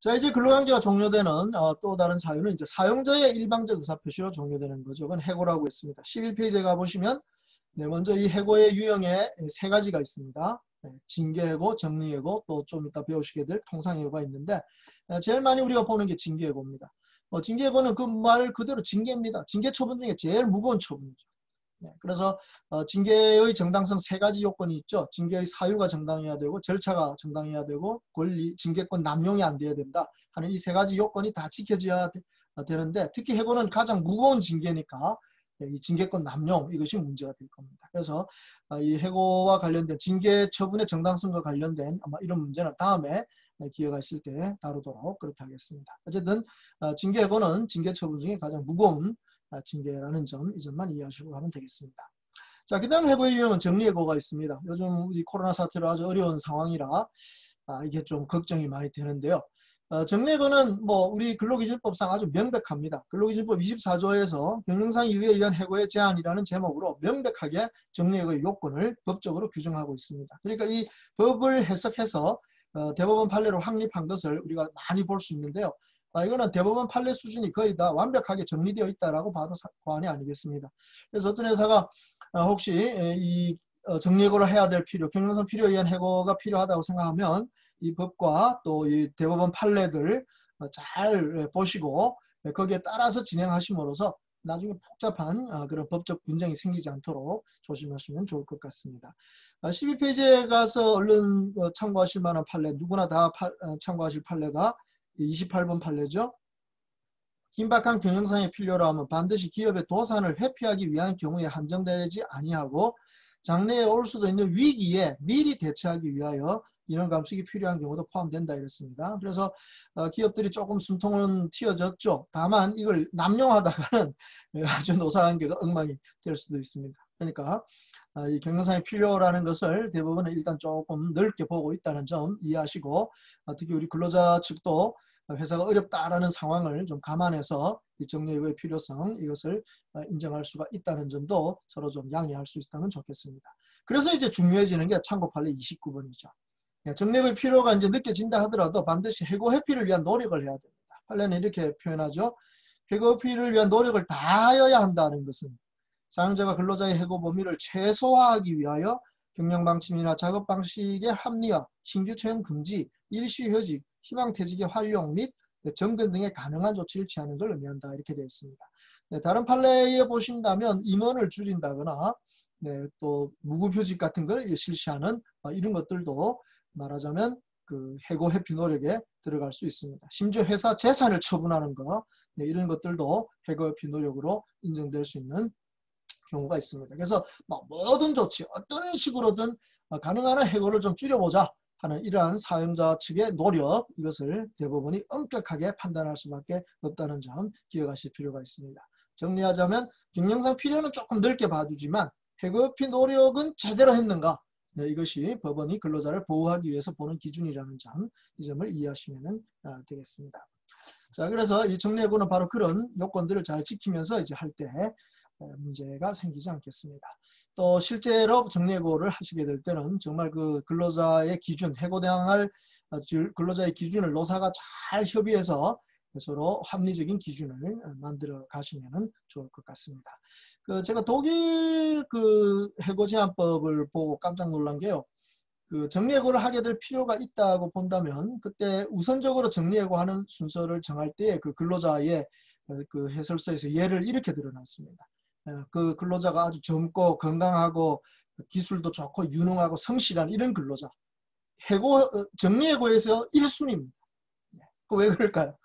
자, 이제 근로관계가 종료되는 또 다른 사유는 이제 사용자의 일방적 의사표시로 종료되는 거죠. 그건 해고라고 했습니다. 11페이지에 가보시면 네, 먼저 이 해고의 유형에 세 가지가 있습니다. 네, 징계해고, 정리해고, 또 좀 이따 배우시게 될 통상해고가 있는데 제일 많이 우리가 보는 게 징계해고입니다. 징계해고는 그 말 그대로 징계입니다. 징계 처분 중에 제일 무거운 처분이죠. 네, 그래서 징계의 정당성 세 가지 요건이 있죠. 징계의 사유가 정당해야 되고 절차가 정당해야 되고 권리, 징계권 남용이 안 돼야 된다 하는 이 세 가지 요건이 다 지켜져야 되는데 특히 해고는 가장 무거운 징계니까 이 징계권 남용 이것이 문제가 될 겁니다. 그래서 이 해고와 관련된 징계 처분의 정당성과 관련된 아마 이런 문제는 다음에 기회가 있을 때 다루도록 그렇게 하겠습니다. 어쨌든 징계해고는 징계 처분 중에 가장 무거운 징계라는 점, 이 점만 이해하시고 하면 되겠습니다. 자, 그 다음 해고의 유형은 정리해고가 있습니다. 요즘 우리 코로나 사태로 아주 어려운 상황이라 이게 좀 걱정이 많이 되는데요. 정리해고는 뭐 우리 근로기준법상 아주 명백합니다. 근로기준법 24조에서 경영상 이유에 의한 해고의 제한이라는 제목으로 명백하게 정리해고의 요건을 법적으로 규정하고 있습니다. 그러니까 이 법을 해석해서 대법원 판례로 확립한 것을 우리가 많이 볼 수 있는데요. 이거는 대법원 판례 수준이 거의 다 완벽하게 정리되어 있다라고 봐도 과언이 아니겠습니다. 그래서 어떤 회사가 혹시 이 정리해고를 해야 될 필요, 경영상 필요에 의한 해고가 필요하다고 생각하면 이 법과 또 이 대법원 판례들 잘 보시고 거기에 따라서 진행하심으로써 나중에 복잡한 그런 법적 분쟁이 생기지 않도록 조심하시면 좋을 것 같습니다. 12페이지에 가서 얼른 참고하실 만한 판례, 누구나 다 참고하실 판례가 28번 판례죠. 긴박한 경영상의 필요로 하면 반드시 기업의 도산을 회피하기 위한 경우에 한정되지 아니하고 장래에 올 수도 있는 위기에 미리 대처하기 위하여 이런 감축이 필요한 경우도 포함된다 이랬습니다. 그래서 기업들이 조금 숨통은 튀어졌죠. 다만 이걸 남용하다가는 아주 노사관계가 엉망이 될 수도 있습니다. 그러니까 이 경영상의 필요라는 것을 대부분은 일단 조금 넓게 보고 있다는 점 이해하시고 특히 우리 근로자 측도 회사가 어렵다라는 상황을 좀 감안해서 이 정리해고의 필요성 이것을 인정할 수가 있다는 점도 서로 좀 양해할 수 있다면 좋겠습니다. 그래서 이제 중요해지는 게 참고 판례 29번이죠. 정리해고의 필요가 이제 느껴진다 하더라도 반드시 해고 회피를 위한 노력을 해야 됩니다. 판례는 이렇게 표현하죠. 해고 회피를 위한 노력을 다하여야 한다는 것은 사용자가 근로자의 해고 범위를 최소화하기 위하여 경영방침이나 작업방식의 합리화, 신규 채용 금지, 일시휴직, 희망퇴직의 활용 및 정근 등의 가능한 조치를 취하는 걸 의미한다. 이렇게 되어 있습니다. 네, 다른 판례에 보신다면 임원을 줄인다거나 또 무급휴직 같은 걸 실시하는 이런 것들도 말하자면 그 해고 회피 노력에 들어갈 수 있습니다. 심지어 회사 재산을 처분하는 거 이런 것들도 해고 회피 노력으로 인정될 수 있는 경우가 있습니다. 그래서 모든 조치 어떤 식으로든 가능한 한 해고를 좀 줄여보자 하는 이러한 사용자 측의 노력 이것을 대법원이 엄격하게 판단할 수밖에 없다는 점 기억하실 필요가 있습니다. 정리하자면 경영상 필요는 조금 넓게 봐주지만 해고 회피 노력은 제대로 했는가 이것이 법원이 근로자를 보호하기 위해서 보는 기준이라는 점 이 점을 이해하시면 되겠습니다. 자, 그래서 이 정리해고는 바로 그런 요건들을 잘 지키면서 이제 할 때 문제가 생기지 않겠습니다. 또 실제로 정리해고를 하시게 될 때는 정말 그 근로자의 기준, 해고당할 근로자의 기준을 노사가 잘 협의해서 서로 합리적인 기준을 만들어 가시면 좋을 것 같습니다. 제가 독일 그 해고 제한법을 보고 깜짝 놀란 게요. 그 정리해고를 하게 될 필요가 있다고 본다면 그때 우선적으로 정리해고하는 순서를 정할 때 그 근로자의 그 해설서에서 예를 이렇게 들어놨습니다. 그 근로자가 아주 젊고 건강하고 기술도 좋고 유능하고 성실한 이런 근로자. 정리해고에서 1순위입니다. 왜 그럴까요?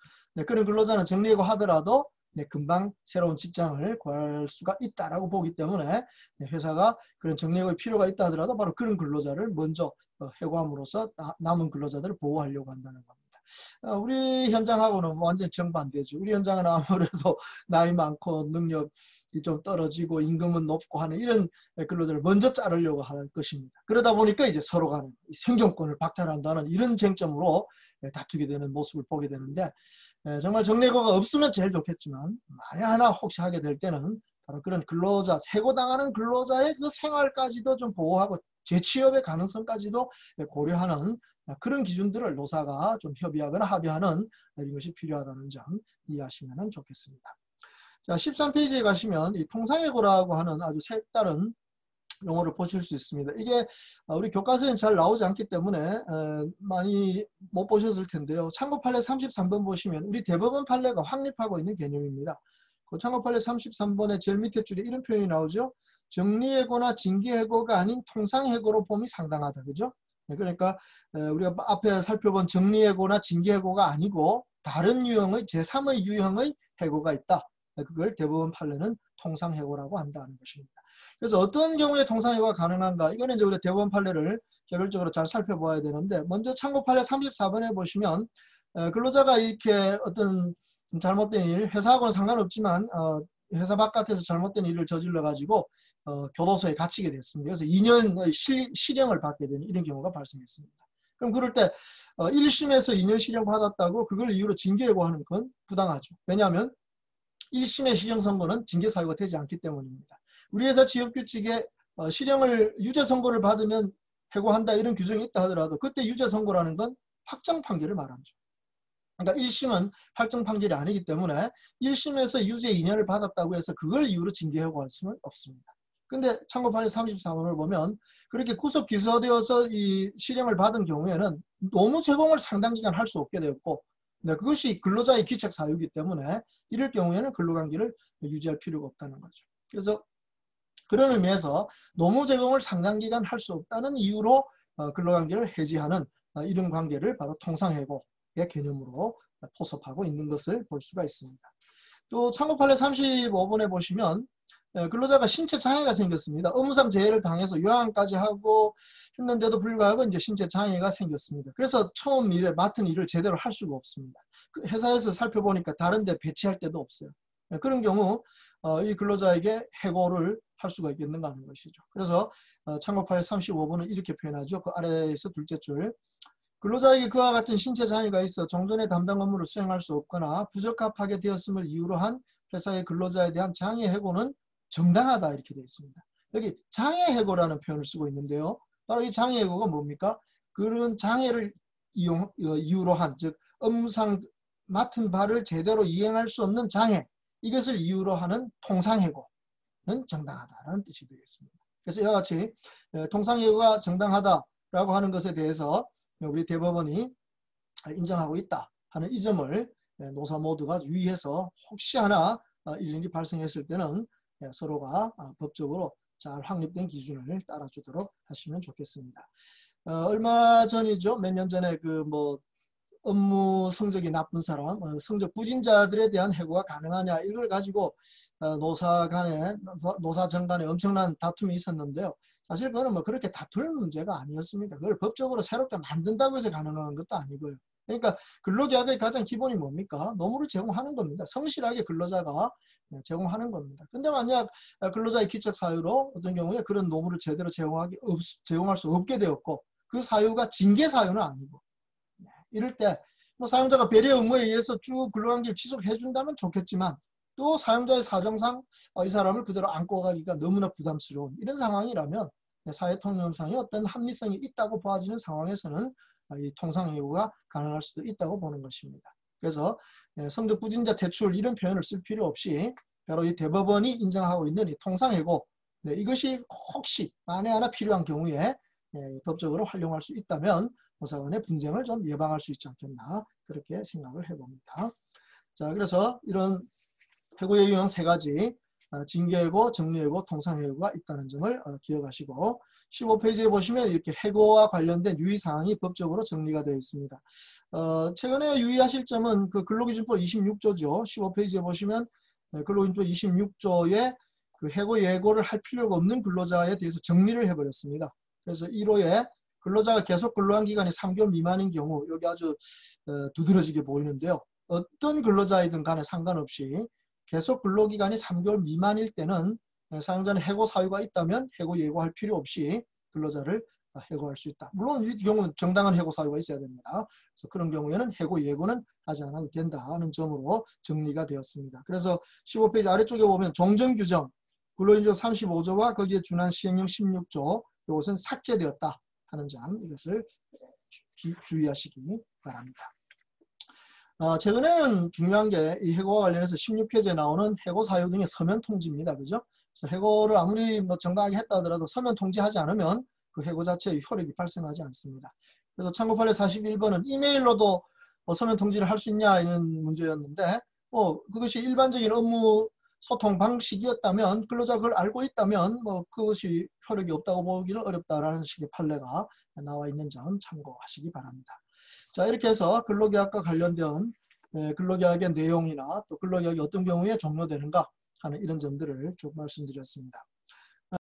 그런 근로자는 정리해고 하더라도 금방 새로운 직장을 구할 수가 있다라고 보기 때문에 회사가 그런 정리해고의 필요가 있다 하더라도 바로 그런 근로자를 먼저 해고함으로써 남은 근로자들을 보호하려고 한다는 겁니다. 우리 현장하고는 완전 정반대죠. 우리 현장은 아무래도 나이 많고 능력이 좀 떨어지고 임금은 높고 하는 이런 근로자를 먼저 자르려고 하는 것입니다. 그러다 보니까 이제 서로 간에 생존권을 박탈한다는 이런 쟁점으로 다투게 되는 모습을 보게 되는데 정말 정리해고가 없으면 제일 좋겠지만 만약 하나 혹시 하게 될 때는 바로 그런 근로자, 해고당하는 근로자의 그 생활까지도 좀 보호하고 재취업의 가능성까지도 고려하는 그런 기준들을 노사가 좀 협의하거나 합의하는 이런 것이 필요하다는 점 이해하시면 좋겠습니다. 자, 13페이지에 가시면 이 통상해고라고 하는 아주 색다른 용어를 보실 수 있습니다. 이게 우리 교과서에는 잘 나오지 않기 때문에 많이 못 보셨을 텐데요. 참고 판례 33번 보시면 우리 대법원 판례가 확립하고 있는 개념입니다. 그 참고 판례 33번의 제일 밑에 줄에 이런 표현이 나오죠. 정리해고나 징계해고가 아닌 통상해고로 봄이 상당하다. 그죠? 그러니까 우리가 앞에 살펴본 정리해고나 징계해고가 아니고 다른 유형의 제3의 유형의 해고가 있다. 그걸 대법원 판례는 통상해고라고 한다는 것입니다. 그래서 어떤 경우에 통상해고가 가능한가? 이거는 이제 우리 대법원 판례를 개별적으로 잘 살펴봐야 되는데, 먼저 참고 판례 34번에 보시면 근로자가 이렇게 어떤 잘못된 일, 회사하고는 상관없지만 회사 바깥에서 잘못된 일을 저질러 가지고 교도소에 갇히게 됐습니다. 그래서 2년의 실형을 받게 되는 이런 경우가 발생했습니다. 그럼 그럴 때 1심에서 2년 실형 받았다고 그걸 이유로 징계해고하는 건 부당하죠. 왜냐하면 1심의 실형 선고는 징계 사유가 되지 않기 때문입니다. 우리 회사 취업규칙에 실형을 유죄 선고를 받으면 해고한다 이런 규정이 있다 하더라도 그때 유죄 선고라는 건 확정 판결을 말하죠. 그러니까 1심은 확정 판결이 아니기 때문에 1심에서 유죄 2년을 받았다고 해서 그걸 이유로 징계해고할 수는 없습니다. 근데 참고 판례 34번을 보면 그렇게 구속 기소되어서 이 실형을 받은 경우에는 노무 제공을 상당 기간 할 수 없게 되었고, 그것이 근로자의 귀책 사유이기 때문에 이럴 경우에는 근로관계를 유지할 필요가 없다는 거죠. 그래서 그런 의미에서 노무 제공을 상당 기간 할 수 없다는 이유로 근로관계를 해지하는 이런 관계를 바로 통상해고의 개념으로 포섭하고 있는 것을 볼 수가 있습니다. 또 참고 판례 35번에 보시면 근로자가 신체 장애가 생겼습니다. 업무상 재해를 당해서 요양까지 하고 했는데도 불구하고 이제 신체 장애가 생겼습니다. 그래서 처음 일에 맡은 일을 제대로 할 수가 없습니다. 회사에서 살펴보니까 다른 데 배치할 데도 없어요. 그런 경우 이 근로자에게 해고를 할 수가 있겠는가 하는 것이죠. 그래서 참고 판례 35번은 이렇게 표현하죠. 그 아래에서 둘째 줄. 근로자에게 그와 같은 신체 장애가 있어 종전의 담당 업무를 수행할 수 없거나 부적합하게 되었음을 이유로 한 회사의 근로자에 대한 장애 해고는 정당하다 이렇게 되어 있습니다. 여기 장애 해고라는 표현을 쓰고 있는데요. 바로 이 장애 해고가 뭡니까? 그런 장애를 이유로 한, 즉 업무상 맡은 바를 제대로 이행할 수 없는 장애, 이것을 이유로 하는 통상해고는 정당하다는 뜻이 되겠습니다. 그래서 이와 같이 통상해고가 정당하다라고 하는 것에 대해서 우리 대법원이 인정하고 있다 하는 이 점을 노사 모두가 유의해서 혹시 하나 이런 일이 발생했을 때는 서로가 법적으로 잘 확립된 기준을 따라주도록 하시면 좋겠습니다. 얼마 전이죠. 몇 년 전에 업무 성적이 나쁜 사람, 성적 부진자들에 대한 해고가 가능하냐 이걸 가지고 노사 정 간에 엄청난 다툼이 있었는데요. 사실 그거는 그렇게 다툴 문제가 아니었습니다. 그걸 법적으로 새롭게 만든다고 해서 가능한 것도 아니고요. 그러니까 근로계약의 가장 기본이 뭡니까? 노무를 제공하는 겁니다. 성실하게 근로자가 제공하는 겁니다. 근데 만약 근로자의 기책 사유로 어떤 경우에 그런 노무를 제대로 제공할 수 없게 되었고 그 사유가 징계 사유는 아니고 이럴 때 사용자가 배려 의무에 의해서 쭉 근로관계를 지속해 준다면 좋겠지만 또 사용자의 사정상 이 사람을 그대로 안고 가기가 너무나 부담스러운 이런 상황이라면 사회통념상의 어떤 합리성이 있다고 보아지는 상황에서는 이 통상해고가 가능할 수도 있다고 보는 것입니다. 그래서 성적 부진자 퇴출 이런 표현을 쓸 필요 없이 바로 이 대법원이 인정하고 있는 이 통상해고 이것이 혹시 만에 하나 필요한 경우에 법적으로 활용할 수 있다면 노사간의 분쟁을 좀 예방할 수 있지 않겠나 그렇게 생각을 해봅니다. 자, 그래서 이런 해고의 유형 세 가지 징계해고, 정리해고, 통상해고가 있다는 점을 기억하시고 15페이지에 보시면 이렇게 해고와 관련된 유의사항이 법적으로 정리가 되어 있습니다. 최근에 유의하실 점은 그 근로기준법 26조죠. 15페이지에 보시면 근로기준법 26조에 그 해고 예고를 할 필요가 없는 근로자에 대해서 정리를 해버렸습니다. 그래서 1호에 근로자가 계속 근로한 기간이 3개월 미만인 경우 여기 아주 두드러지게 보이는데요. 어떤 근로자이든 간에 상관없이 계속 근로기간이 3개월 미만일 때는 사용자는 해고 사유가 있다면 해고 예고할 필요 없이 근로자를 해고할 수 있다. 물론 이 경우는 정당한 해고 사유가 있어야 됩니다. 그래서 그런 경우에는 해고 예고는 하지 않아도 된다는 점으로 정리가 되었습니다. 그래서 15페이지 아래쪽에 보면 종전규정, 근로인조 35조와 거기에 준한 시행령 16조 이것은 삭제되었다 하는 점 이것을 주의하시기 바랍니다. 최근에는 중요한 게 이 해고와 관련해서 16페이지에 나오는 해고 사유 등의 서면 통지입니다. 그죠? 그래서 해고를 아무리 뭐 정당하게 했다 하더라도 서면 통지하지 않으면 그 해고 자체의 효력이 발생하지 않습니다. 그래서 참고 판례 41번은 이메일로도 서면 통지를 할 수 있냐 이런 문제였는데 그것이 일반적인 업무 소통 방식이었다면 근로자가 그걸 알고 있다면 그것이 효력이 없다고 보기는 어렵다라는 식의 판례가 나와 있는 점 참고하시기 바랍니다. 자, 이렇게 해서 근로계약과 관련된 근로계약의 내용이나 또 근로계약이 어떤 경우에 종료되는가 하는 이런 점들을 쭉 말씀드렸습니다.